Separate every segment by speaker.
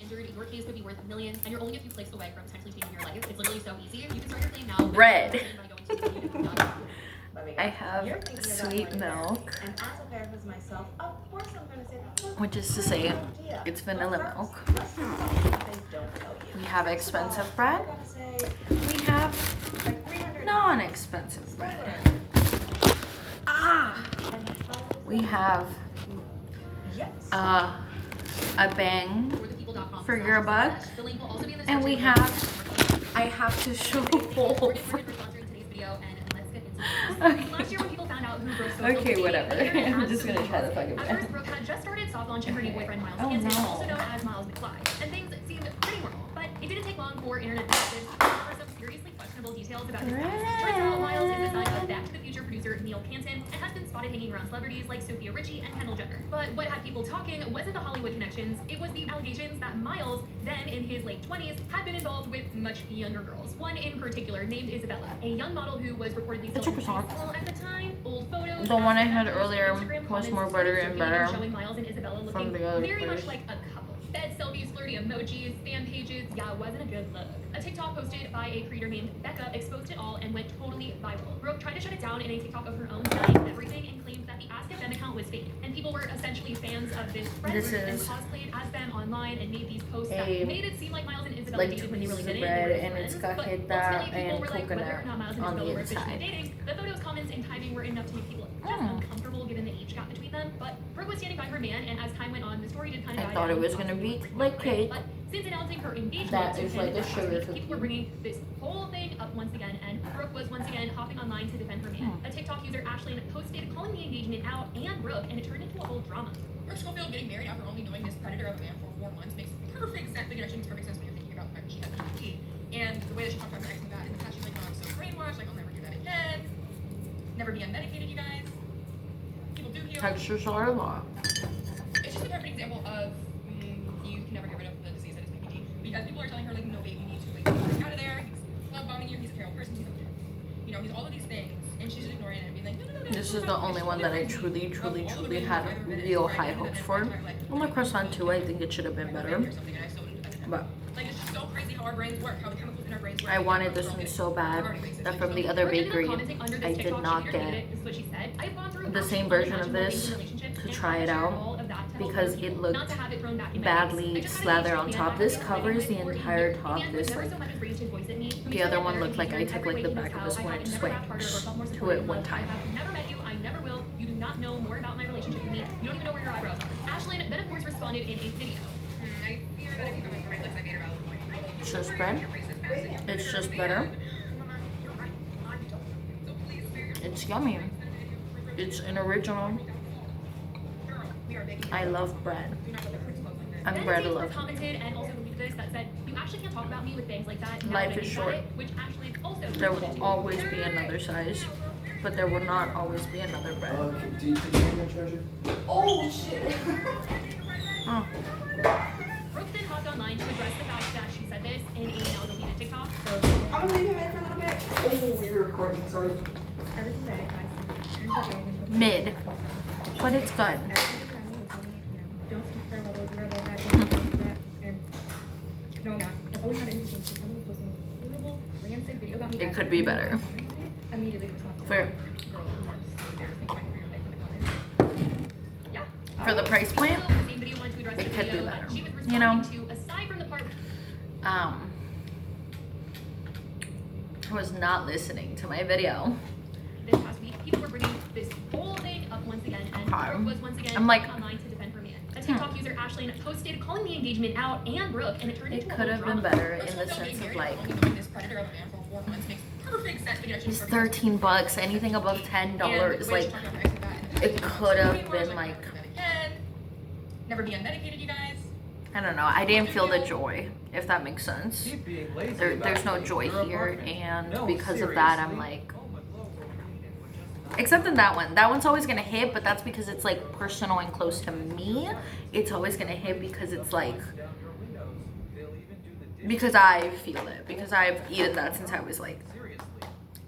Speaker 1: injured, your case could be worth millions, and you're only a few clicks away from potentially changing your life. It's literally so easy. You can start your claim now.
Speaker 2: Bread.
Speaker 1: By going to
Speaker 2: I have sweet milk,
Speaker 3: And as a therapist myself, of course I'm going to say that.
Speaker 2: which is to say, it's vanilla milk. We have expensive bread. We have non-expensive bread. We have a bang for your buck, and we have, I have to show both. Okay, whatever. I'm just gonna try the fucking
Speaker 1: At first, Brooke had just started soft launching her new boyfriend Miles Hansen, also known as Miles McFly, and things seemed pretty normal. But it didn't take long for internet detectives to uncover some seriously questionable details about his past. Turns out Miles is the son of Back to the Future producer Neil Canton and has been spotted hanging around celebrities like Sophia Richie and Kendall Jenner. But what had people talking wasn't the Hollywood connections; it was the allegations that Miles, then in his late 20s, had been involved with much younger girls. One in particular, named Isabella, a young model who was reportedly still in high school at the time. Old photos.
Speaker 2: The one I had earlier was more butter and butter
Speaker 1: showing Miles and Isabella looking
Speaker 2: from the other
Speaker 1: very much
Speaker 2: place.
Speaker 1: like a couple. Bed selfies, flirty emojis, fan pages, yeah, it wasn't a good look. A TikTok posted by a creator named Becca exposed it all and went totally viral. Brooke tried to shut it down in a TikTok of her own, denying everything and claimed that the Ask FM account was fake. And people were essentially fans of this friend
Speaker 2: This
Speaker 1: group and
Speaker 2: is
Speaker 1: cosplayed as them online and made these posts that
Speaker 2: a,
Speaker 1: made it seem like Miles and Isabella
Speaker 2: like
Speaker 1: dated when they really
Speaker 2: pieces of
Speaker 1: didn't.
Speaker 2: bread,
Speaker 1: They were
Speaker 2: and it's
Speaker 1: friends.
Speaker 2: got
Speaker 1: But
Speaker 2: feta
Speaker 1: ultimately, people
Speaker 2: and
Speaker 1: were like, whether or
Speaker 2: coconut
Speaker 1: not Miles and
Speaker 2: on
Speaker 1: Isabella
Speaker 2: the
Speaker 1: were officially
Speaker 2: inside.
Speaker 1: dating, the photos, comments, and timing were enough to make people just uncomfortable given the age gap between them. But Brooke was standing by her man, and as time went on, the story did kind of
Speaker 2: I
Speaker 1: die
Speaker 2: thought
Speaker 1: down.
Speaker 2: it was gonna be like cake.
Speaker 1: But since announcing her engagement
Speaker 2: That
Speaker 1: to
Speaker 2: is
Speaker 1: him
Speaker 2: like a
Speaker 1: last
Speaker 2: sugar
Speaker 1: week,
Speaker 2: cookie.
Speaker 1: people were bringing this whole thing up once again, and Brooke was once again hopping online to defend her man. A TikTok user, Ashlyn, posted calling the engagement out and Brooke, and it turned into a whole drama.
Speaker 4: Brooke Schofield getting married after only knowing this predator of a man for 4 months makes perfect sense. Like, it actually makes perfect sense when you're thinking about the fact that she has PTSD. And the way that she talked about her ex and that, in the past, she's like, oh, I'm so brainwashed, like, I'll never do that again. Never be unmedicated, you guys. People do heal.
Speaker 2: Textures are a lot.
Speaker 4: It's just a perfect example of you can never get rid of the disease that is PPD. Because people are telling her, like, no, baby, you need to, like, get out of there. He's love bombing you. He's a terrible person. He's a, you know, he's all of these things. And she's just ignoring it and being like, no.
Speaker 2: This is the only one that I truly had real high hopes for. Well, my croissant too, I think it should have been better. But
Speaker 4: like, it's just so crazy how our brains work, how the chemicals in our brains work.
Speaker 2: I wanted this one so bad that from the other bakery, I did not get the same version of this to try it out because it looked badly slathered on top. This covers the entire top. This, like, the other one looked like I took like the back of a sponge switch to it one time.
Speaker 1: I've never met you. I never will. You do not know more about my relationship with me. You don't even know where your eyebrows are. Ashlyn then of course responded in a video.
Speaker 4: I fear that if you come in for my lips, I made her out.
Speaker 2: It's just bread. It's just butter. It's yummy. It's an original. I love bread. I'm bread lover.
Speaker 1: Commented and also believed this that said, you actually can't talk about me with things like that. Now
Speaker 2: Life
Speaker 1: that
Speaker 2: is
Speaker 1: you
Speaker 2: short.
Speaker 1: said it, which Ashlyn also
Speaker 2: There
Speaker 1: responded
Speaker 2: will
Speaker 1: to.
Speaker 2: always be another size, but there will not always be another bread.
Speaker 5: Do you think you're my treasure?
Speaker 4: Oh, shit.
Speaker 2: Oh.
Speaker 1: Brooke then hopped online to address the fact that she said this in a now deleted TikTok.
Speaker 3: I'm gonna leave him in for a little bit.
Speaker 5: Oh, we're recording, sorry.
Speaker 3: Everything's ready, guys.
Speaker 2: Mid, but it's good.
Speaker 3: Don't speak for a little bit. That and no, I'm not. I've always had anything. So someone was posting a horrible, rancid video about me.
Speaker 2: It could be better.
Speaker 3: Immediately responsible.
Speaker 2: For
Speaker 1: Yeah.
Speaker 2: for the price point,
Speaker 1: Also, the same video wanted to address
Speaker 2: it
Speaker 1: the
Speaker 2: could be
Speaker 1: video that
Speaker 2: better.
Speaker 1: she was
Speaker 2: You know?
Speaker 1: responding to, aside from the part
Speaker 2: I was not listening to my video.
Speaker 1: this past week, people were bringing this whole thing up once again, and Brooke was once again
Speaker 2: I'm like,
Speaker 1: online to defend her man. A TikTok user, Ashlyn, posted calling the engagement out and Brooke, and it turned
Speaker 2: it
Speaker 1: into a
Speaker 2: could
Speaker 1: whole
Speaker 2: have been
Speaker 1: drama.
Speaker 2: better in the sense of like,
Speaker 4: Only knowing this predator of a man for 4 months makes perfect sense. Like, it actually
Speaker 2: it's
Speaker 4: makes perfect sense.
Speaker 2: $13. Anything above $10, like, it could have been like,
Speaker 4: Never be unmedicated, you guys.
Speaker 2: I don't know. I didn't feel the joy, if that makes sense.
Speaker 5: Keep being lazy
Speaker 2: There's
Speaker 5: about
Speaker 2: no
Speaker 5: it.
Speaker 2: joy
Speaker 5: Your
Speaker 2: here,
Speaker 5: apartment.
Speaker 2: and
Speaker 5: No,
Speaker 2: because of that, I'm
Speaker 5: seriously.
Speaker 2: like, except in that one. That one's always gonna hit, but that's because it's like personal and close to me. It's always gonna hit because it's like, because I feel it, because I've eaten that since I was like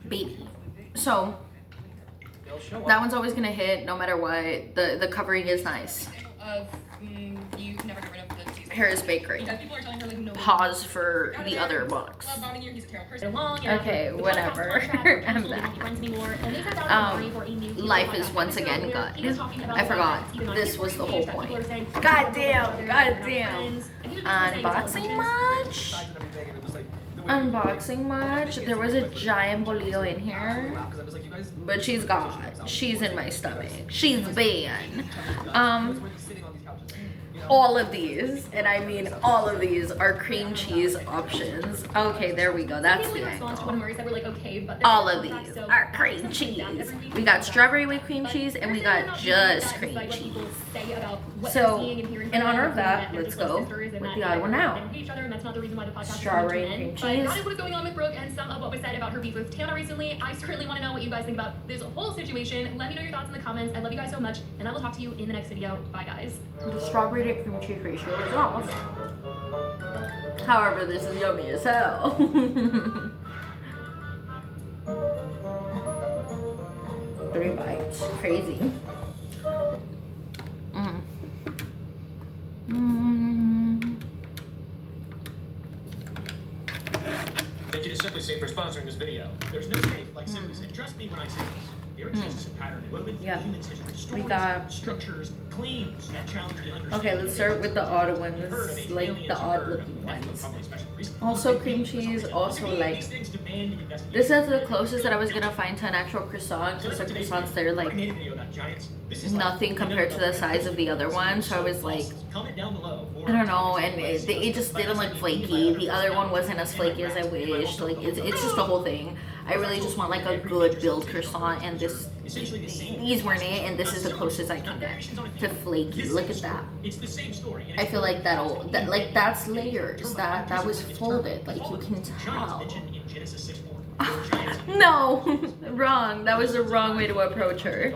Speaker 2: baby. So that one's always gonna hit no matter what. The covering is nice.
Speaker 4: Of you can never get rid of the disease.
Speaker 2: Harris Bakery.
Speaker 4: Because people are telling her like no.
Speaker 2: Pause for the other box.
Speaker 4: Love bombing you. He's a terrible person.
Speaker 2: Okay, whatever. I'm back. Life is once again good. I forgot. This was the whole point. Goddamn. Unboxing much? Unboxing much? There was a giant bolillo in here. But she's gone. She's in my stomach. She's banned. All of these, and I mean all of these, are cream cheese options. Okay, there we go. That's the angle. All of these are cream cheese. We got strawberry with cream cheese, and we got just cream cheese. So, in honor of that, let's go with the odd one now. Strawberry and cream cheese.
Speaker 1: That is what's going on with Brooke and some of what was said about her beef with Tana recently. I certainly want to know what you guys think about this whole situation. Let me know your thoughts in the comments. I love you guys so much, and I will talk to you in the next video. Bye, guys.
Speaker 2: The strawberry to cream cheese ratio is off. However, this is yummy as hell. 3 bites. Crazy.
Speaker 6: Thank you to Simply Safe for sponsoring this video. There's no safe like Simply Safe. Trust me when I say this. There exists a pattern woven through human history. Stories, structures, claims that challenge the understanding.
Speaker 2: Okay, let's start with the odd ones, like the odd looking ones. Also cream cheese, also like, this is the closest that I was gonna find to an actual croissant, because the croissants, they're like nothing compared to the size of the other one, so I was like, I don't know, and it just didn't look flaky. The other one wasn't as flaky as I wished. Like, it's just the whole thing. I really just want like a good build croissant, and these weren't it, and this is the closest I can get to flaky. Look at that. I feel like that's layers. That was folded, like you can tell. No, wrong. That was the wrong way to approach her.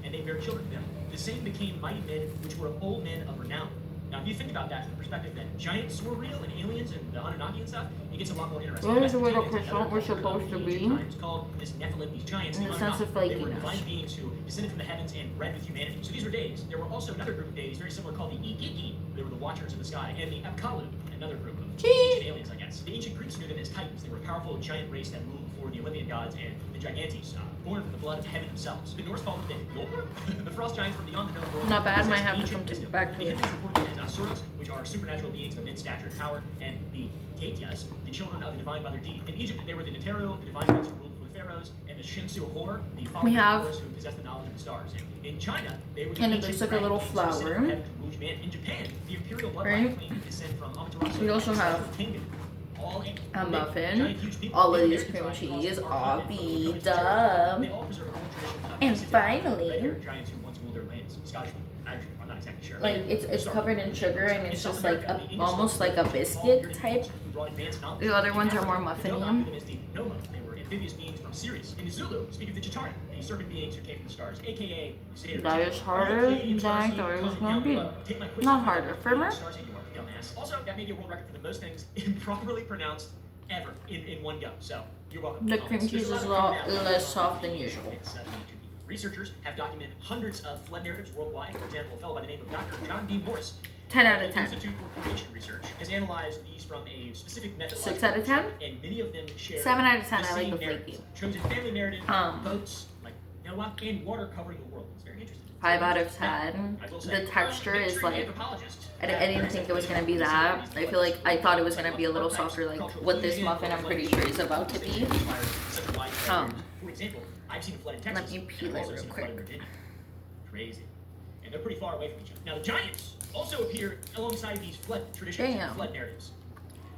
Speaker 6: And they bear children to them. The same became mighty men, which were of old men of renown. Now, if you think about that from the perspective that giants were real and aliens and the Anunnaki and stuff, it gets a lot more interesting.
Speaker 2: What is the way the croissant was supposed to be?
Speaker 6: It's called this Nephilim, these giants.
Speaker 2: In the sense of
Speaker 6: They were
Speaker 2: flakiness.
Speaker 6: divine beings who descended from the heavens and bred with humanity. So these were deities. There were also another group of deities, very similar, called the Igigi. They were the watchers of the sky, and the Apkallu, another group of ancient aliens, I guess. The ancient Greeks knew them as Titans. They were a powerful giant race that ruled before the Olympian gods and the Gigantes, born from the blood of heaven themselves. The Norse called them the frost giants from beyond the known world.
Speaker 2: Not bad. Might have to come back to it.
Speaker 6: Asuras, which are supernatural beings of immense stature and power, and the Daityas, the children of the divine mother Di. In Egypt, they were the Netero, the divine ones who ruled from the pharaohs, and the Shinsu Hor, the followers who possessed the knowledge of the stars. And in China, they were the
Speaker 2: And it
Speaker 6: ancient
Speaker 2: looks like a little
Speaker 6: dragons
Speaker 2: flower.
Speaker 6: who descended from Rouge Man. In Japan, the imperial bloodline claimed descent from Amaterasu.
Speaker 2: We also have a muffin. All of these cream cheese are beat up. And finally, like it's covered in sugar, and it's just like almost like a biscuit type. The other ones are more muffiny.
Speaker 6: They were amphibious beings from Sirius. In Zulu, speak of the Chitauri, the serpent beings who came from the stars, aka
Speaker 2: That is harder than I thought it was going to be. Not harder, firmer.
Speaker 6: Also, that may be a world record for the most things improperly pronounced ever in one go. So, you're welcome.
Speaker 2: The cream cheese is a lot less soft than usual.
Speaker 6: Researchers have documented hundreds of flood narratives worldwide. For example, a fellow by the name of Dr. John D. Morris,
Speaker 2: 10 out of 10.
Speaker 6: Institute for Creation Research, has analyzed these from a specific method.
Speaker 2: 6 out of 10?
Speaker 6: And many of them share
Speaker 2: 7 out of 10. I like
Speaker 6: same
Speaker 2: the flaky.
Speaker 6: narratives. Chosen family narrative, boats like Noah, and water covering the world. It's very interesting.
Speaker 2: 5 out of 10. The texture is like, I didn't think it was going to be that. I feel like I thought it was going to be a little softer, like what this muffin I'm pretty sure is about to be.
Speaker 6: For example, I've seen a flood in Texas.
Speaker 2: Let me peel it real quick.
Speaker 6: Crazy. And they're pretty far away from each other. Now, the giants also appear alongside these flood traditions and flood narratives.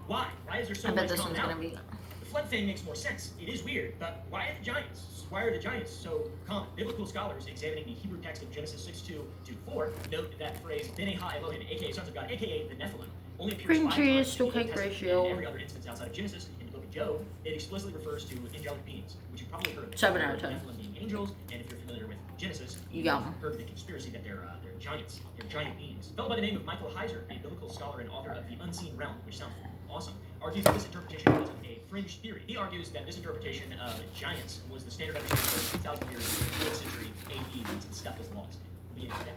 Speaker 6: Why? Why is there so
Speaker 2: I bet
Speaker 6: much
Speaker 2: this one's going to be.
Speaker 6: The flood thing makes more sense. It is weird, but why are the giants? Why are the giants so common? Biblical scholars examining the Hebrew text of Genesis 6:2-4 note that the phrase Bnei Ha-Elohim, aka sons of God, aka the Nephilim, only appears
Speaker 2: Cream
Speaker 6: 5
Speaker 2: cheese
Speaker 6: times
Speaker 2: to
Speaker 6: in the Old
Speaker 2: cake
Speaker 6: Testament.
Speaker 2: ratio.
Speaker 6: In every other instance outside of Genesis, in the book of Job, it explicitly refers to angelic beings, which you've probably heard of.
Speaker 2: 7 out of 10.
Speaker 6: Nephilim being angels, and if you're familiar with Genesis, you've
Speaker 2: Yum.
Speaker 6: heard of the conspiracy that they're giants. They're giant beings. A fellow by the name of Michael Heiser, a biblical scholar and author of The Unseen Realm, which sounds awesome, argues that this interpretation wasn't a fringe theory. He argues that this interpretation of giants was the standard understanding for 2,000 years in the 4th century AD once the stuff was lost. We'll be into that.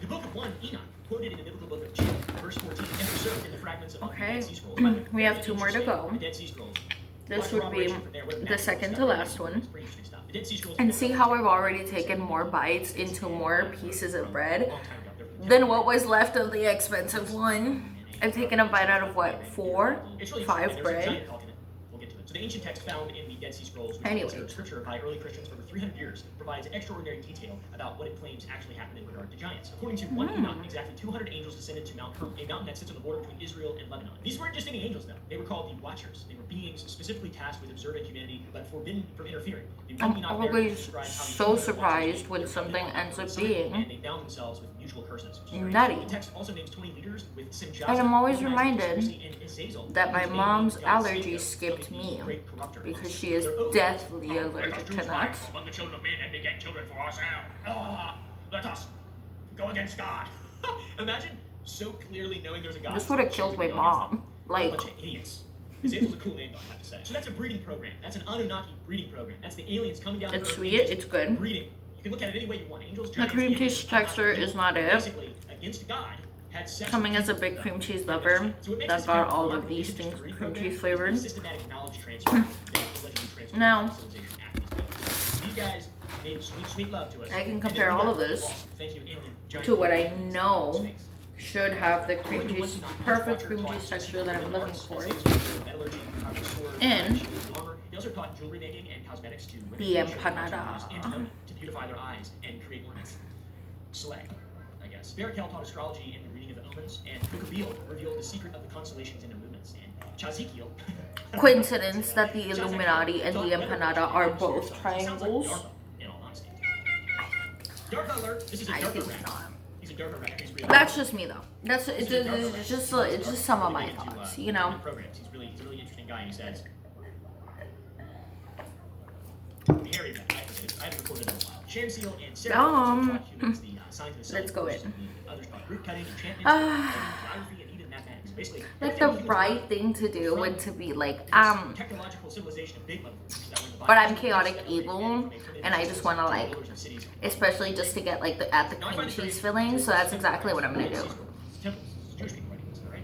Speaker 6: The book of 1 Enoch quoted in the biblical book of Jude, verse 14, and preserved in the fragments of the
Speaker 2: Okay.
Speaker 6: Dead Sea Scrolls.
Speaker 2: We have 2 more to go.
Speaker 6: The Dead Sea Scrolls.
Speaker 2: This would be the second to last one.
Speaker 6: It's pretty interesting stuff. The Dead Sea Scrolls.
Speaker 2: And see how I've already taken more bites into more pieces of bread
Speaker 6: A long time ago. They're-
Speaker 2: than what was left of the expensive one. I've taken a bite out of what, 4,
Speaker 6: It's really
Speaker 2: 5
Speaker 6: interesting. There's a
Speaker 2: bread.
Speaker 6: giant continent. We'll get to it. So the ancient text found in the Dead Sea Scrolls, which
Speaker 2: Anyway.
Speaker 6: is considered scripture by early Christians for over 300 years, provides extraordinary detail about what it claims actually happened in regard to giants. According to one Enoch, exactly 200 angels descended to Mount Hermon, a mountain that sits on the border between Israel and Lebanon. These weren't just any angels, though. They were called the Watchers. They were beings specifically tasked with observing humanity, but forbidden from interfering. The one
Speaker 2: I'm
Speaker 6: Enoch narrative
Speaker 2: always
Speaker 6: describes how these
Speaker 2: so
Speaker 6: 200
Speaker 2: surprised
Speaker 6: Watchers
Speaker 2: when
Speaker 6: lived
Speaker 2: something
Speaker 6: in
Speaker 2: ends up
Speaker 6: the sun,
Speaker 2: being
Speaker 6: and they bound themselves with mutual curses. which is very
Speaker 2: nutty.
Speaker 6: interesting. The text also names 20 leaders with Simjah,
Speaker 2: And I'm always
Speaker 6: Organized,
Speaker 2: reminded
Speaker 6: Susi, and Azazel,
Speaker 2: that my
Speaker 6: whose name
Speaker 2: mom's
Speaker 6: means God's
Speaker 2: allergies
Speaker 6: Savior,
Speaker 2: skipped
Speaker 6: the
Speaker 2: me
Speaker 6: great corrupter.
Speaker 2: because she is
Speaker 6: Their oath
Speaker 2: deathly allergic to nuts.
Speaker 6: among the children of men and beget children for ourselves. Let us go against God. Imagine so clearly knowing there's a God.
Speaker 2: This would have killed my mom. Like,
Speaker 6: A bunch of idiots. Azal's a cool name, though, I have to say. So that's a breeding program. That's an Anunnaki breeding program. That's the aliens coming down to
Speaker 2: it's
Speaker 6: Earth.
Speaker 2: sweet, it's good.
Speaker 6: Breeding. You can look at it any way you want. Angels,
Speaker 2: The
Speaker 6: giants,
Speaker 2: cream
Speaker 6: aliens,
Speaker 2: cheese texture is not it.
Speaker 6: basically against God. Had sex
Speaker 2: Coming
Speaker 6: with
Speaker 2: as a
Speaker 6: people.
Speaker 2: big cream cheese lover
Speaker 6: So it makes
Speaker 2: that
Speaker 6: this
Speaker 2: got
Speaker 6: kind of
Speaker 2: all of
Speaker 6: remarkable
Speaker 2: these
Speaker 6: ancient
Speaker 2: things
Speaker 6: breeding
Speaker 2: cream
Speaker 6: program
Speaker 2: cheese flavored.
Speaker 6: Systematic knowledge transfer that allegedly transferred
Speaker 2: Now,
Speaker 6: from civilization after this. These guys made sweet, sweet love to us.
Speaker 2: I can
Speaker 6: And
Speaker 2: compare
Speaker 6: then we
Speaker 2: all
Speaker 6: got
Speaker 2: of this
Speaker 6: lost. Thank you, alien giant
Speaker 2: to what I
Speaker 6: aliens.
Speaker 2: know
Speaker 6: Space.
Speaker 2: should have the cream cheese, perfect cream cheese texture that I'm looking for. In
Speaker 6: They also taught jewelry making and cosmetics to women.
Speaker 2: the
Speaker 6: and showed
Speaker 2: empanada.
Speaker 6: them antidote to beautify their eyes and create ornaments. Slay, I guess. Barakel taught astrology and the reading of the omens, and Kabeel revealed the secret of the constellations and their movements. And Chazikiel.
Speaker 2: Coincidence that the Illuminati and the empanada are both triangles?
Speaker 6: In all honesty. Dark alert. This is a
Speaker 2: I
Speaker 6: darker
Speaker 2: think
Speaker 6: rat.
Speaker 2: not.
Speaker 6: He's a darker rat. He's really
Speaker 2: That's just me though. That's it's just some of my thoughts, you know.
Speaker 6: Programs. He's a really interesting guy, and he says. Harry, I haven't recorded in a while. Shamsiel and Sarah taught humans the signs of the
Speaker 2: Let's go in.
Speaker 6: Others taught root cutting, enchantment, geography, and even mathematics. Basically,
Speaker 2: Like the
Speaker 6: everything
Speaker 2: right thing to do would to be like
Speaker 6: technological civilization of big level.
Speaker 2: but I'm chaotic evil and I just wanna like especially just to get like the at the cream cheese filling, so that's exactly what I'm gonna do.
Speaker 6: Temples, Jewish people writing this, all right?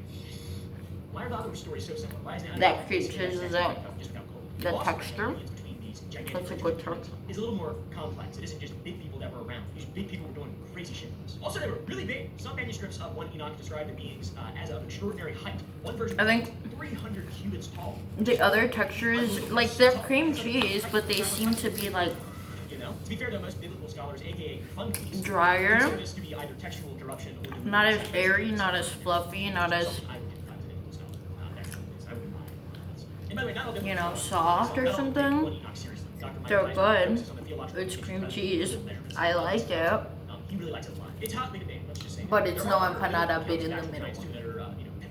Speaker 6: Why are Bible stories so simple? Why is it
Speaker 2: That cream cheese is it.
Speaker 6: just about cold?
Speaker 2: The
Speaker 6: Also,
Speaker 2: texture.
Speaker 6: aliens between these gigantic
Speaker 2: That's a
Speaker 6: creatures
Speaker 2: good
Speaker 6: and
Speaker 2: texture.
Speaker 6: humans is a little more complex. It isn't just big people that were around. These big people were doing crazy shit with us. Also, they were really big. Some manuscripts of one Enoch describe the beings as of extraordinary height. One version
Speaker 2: I think
Speaker 6: 300 cubits tall.
Speaker 2: the other textures, like they're cream cheese, but they seem to be like
Speaker 6: You know, to be fair to most biblical scholars, aka fun beasts,
Speaker 2: drier,
Speaker 6: consider this to be either textual corruption or the
Speaker 2: not as airy, not as fluffy, not as,
Speaker 6: I would if I was a biblical scholar. That's what it is. I wouldn't mind. And by the way, not all biblical
Speaker 2: you know,
Speaker 6: scholars-
Speaker 2: soft or
Speaker 6: not all
Speaker 2: something.
Speaker 6: biblical Enoch, seriously. Dr. Mike
Speaker 2: They're
Speaker 6: Weiss
Speaker 2: good.
Speaker 6: focuses on the theological
Speaker 2: It's cream
Speaker 6: implications of
Speaker 2: cheese.
Speaker 6: the measurements.
Speaker 2: I like it.
Speaker 6: He really likes it a lot. It's hotly debated, let's just say.
Speaker 2: But it's
Speaker 6: There
Speaker 2: no
Speaker 6: are
Speaker 2: empanada
Speaker 6: accounts
Speaker 2: bit in
Speaker 6: of
Speaker 2: the middle.
Speaker 6: giants, too, that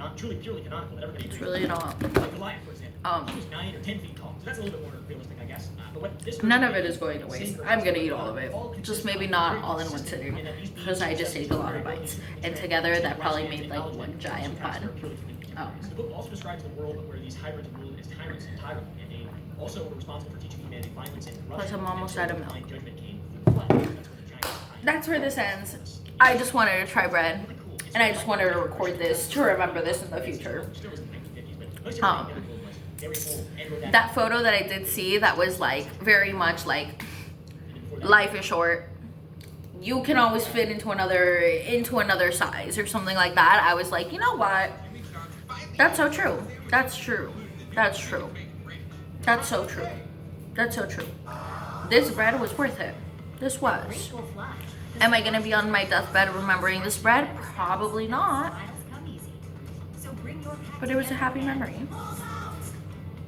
Speaker 6: are, truly purely canonical, that everybody
Speaker 2: It's
Speaker 6: agrees
Speaker 2: really
Speaker 6: with.
Speaker 2: not.
Speaker 6: Like Goliath, for example. He was 9 or 10 feet tall, so that's a little bit more realistic, I guess. But what this
Speaker 2: None of it is going to waste. I'm gonna eat all of it. Just maybe not all in one sitting, because I just ate a lot of bites. And together that probably made like one giant bun. Oh.
Speaker 6: The book also describes the world where these hybrids ruled as tyrants and tyrant, and they also were responsible for teaching humanity violence and corruption.
Speaker 2: Plus, I'm almost out of milk.
Speaker 6: And judgment came through blood. That's where the giants
Speaker 2: That's where this ends. I just wanted to try bread, and I just wanted to record this to remember this in the future. That photo that I did see that was like very much like life is short. You can always fit into another size or something like that. I was like, you know what? That's so true. That's true. That's true. That's so true. That's so true. This bread was worth it. This was. Am I gonna be on my deathbed remembering this bread? Probably not. But it was a happy memory.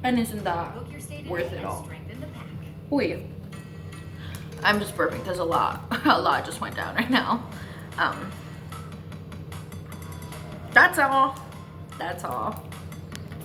Speaker 2: And isn't that worth it all? Wait. I'm just burping because a lot just went down right now. That's all. That's all.